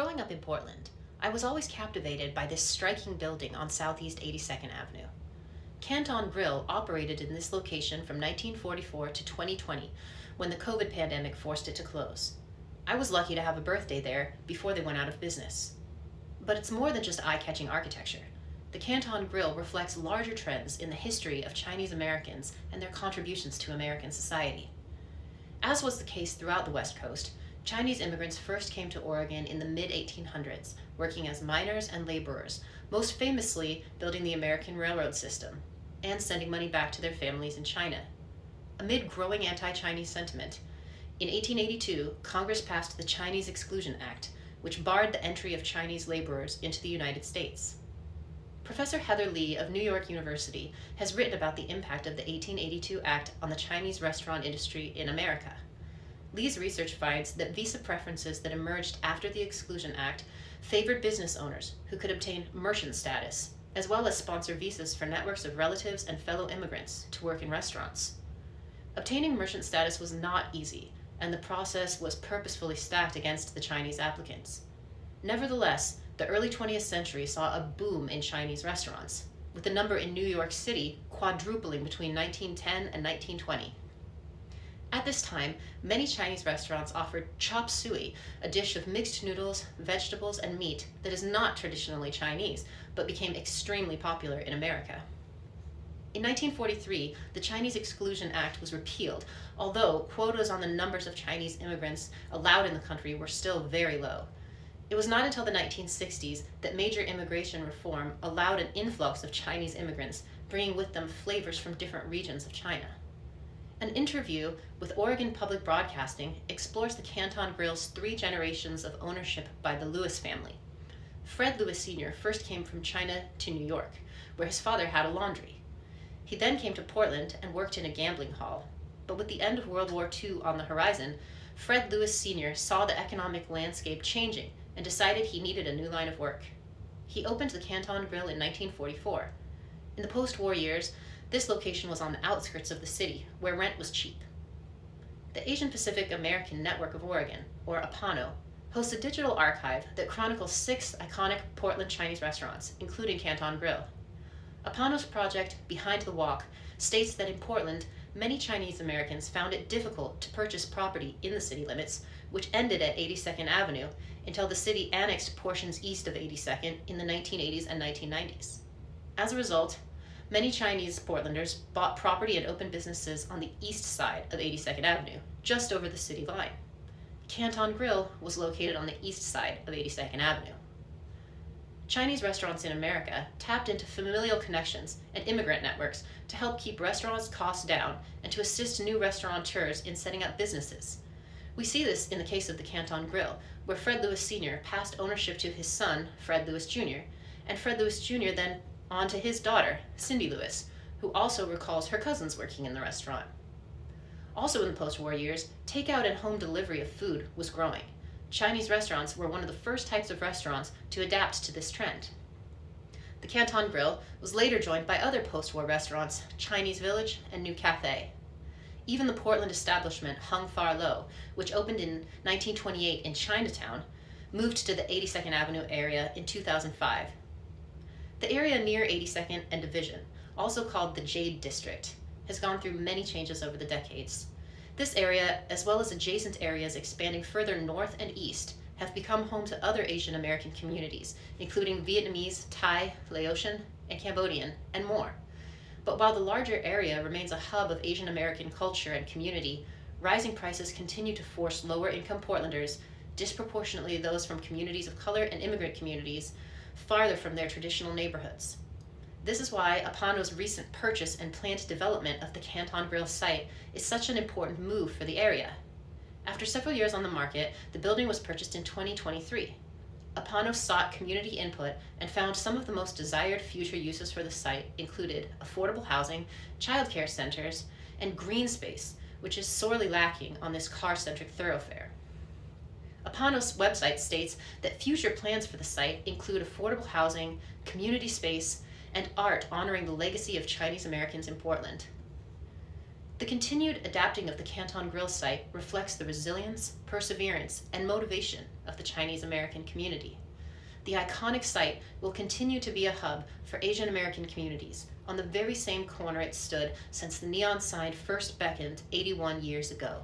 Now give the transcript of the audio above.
Growing up in Portland, I was always captivated by this striking building on Southeast 82nd Avenue. Canton Grill operated in this location from 1944 to 2020, when the COVID pandemic forced it to close. I was lucky to have a birthday there before they went out of business. But it's more than just eye-catching architecture. The Canton Grill reflects larger trends in the history of Chinese Americans and their contributions to American society. As was the case throughout the West Coast, Chinese immigrants first came to Oregon in the mid-1800s, working as miners and laborers, most famously building the American railroad system, and sending money back to their families in China. Amid growing anti-Chinese sentiment, in 1882, Congress passed the Chinese Exclusion Act, which barred the entry of Chinese laborers into the United States. Professor Heather Lee of New York University has written about the impact of the 1882 Act on the Chinese restaurant industry in America. Lee's research finds that visa preferences that emerged after the Exclusion Act favored business owners who could obtain merchant status, as well as sponsor visas for networks of relatives and fellow immigrants to work in restaurants. Obtaining merchant status was not easy, and the process was purposefully stacked against the Chinese applicants. Nevertheless, the early 20th century saw a boom in Chinese restaurants, with the number in New York City quadrupling between 1910 and 1920. At this time, many Chinese restaurants offered chop suey, a dish of mixed noodles, vegetables, and meat that is not traditionally Chinese, but became extremely popular in America. In 1943, the Chinese Exclusion Act was repealed, although quotas on the numbers of Chinese immigrants allowed in the country were still very low. It was not until the 1960s that major immigration reform allowed an influx of Chinese immigrants, bringing with them flavors from different regions of China. An interview with Oregon Public Broadcasting explores the Canton Grill's 3 generations of ownership by the Lewis family. Fred Lewis Sr. first came from China to New York, where his father had a laundry. He then came to Portland and worked in a gambling hall. But with the end of World War II on the horizon, Fred Lewis Sr. saw the economic landscape changing and decided he needed a new line of work. He opened the Canton Grill in 1944. In the post-war years, this location was on the outskirts of the city, where rent was cheap. The Asian Pacific American Network of Oregon, or APANO, hosts a digital archive that chronicles 6 iconic Portland Chinese restaurants, including Canton Grill. APANO's project, Behind the Walk, states that in Portland, many Chinese Americans found it difficult to purchase property in the city limits, which ended at 82nd Avenue, until the city annexed portions east of 82nd in the 1980s and 1990s. As a result, many Chinese Portlanders bought property and opened businesses on the east side of 82nd Avenue, just over the city line. Canton Grill was located on the east side of 82nd Avenue. Chinese restaurants in America tapped into familial connections and immigrant networks to help keep restaurants' costs down and to assist new restaurateurs in setting up businesses. We see this in the case of the Canton Grill, where Fred Lewis Sr. passed ownership to his son, Fred Lewis Jr., and Fred Lewis Jr. then on to his daughter, Cindy Lewis, who also recalls her cousins working in the restaurant. Also in the post-war years, takeout and home delivery of food was growing. Chinese restaurants were one of the first types of restaurants to adapt to this trend. The Canton Grill was later joined by other post-war restaurants, Chinese Village and New Cafe. Even the Portland establishment Hung Far Low, which opened in 1928 in Chinatown, moved to the 82nd Avenue area in 2005. The area near 82nd and Division, also called the Jade District, has gone through many changes over the decades. This area, as well as adjacent areas expanding further north and east, have become home to other Asian American communities, including Vietnamese, Thai, Laotian, and Cambodian, and more. But while the larger area remains a hub of Asian American culture and community, rising prices continue to force lower-income Portlanders, disproportionately those from communities of color and immigrant communities, farther from their traditional neighborhoods. This is why APANO's recent purchase and planned development of the Canton Grill site is such an important move for the area. After several years on the market, the building was purchased in 2023. APANO sought community input and found some of the most desired future uses for the site included affordable housing, childcare centers, and green space, which is sorely lacking on this car-centric thoroughfare. APANO's website states that future plans for the site include affordable housing, community space, and art honoring the legacy of Chinese Americans in Portland. The continued adapting of the Canton Grill site reflects the resilience, perseverance, and motivation of the Chinese American community. The iconic site will continue to be a hub for Asian American communities on the very same corner it stood since the neon sign first beckoned 81 years ago.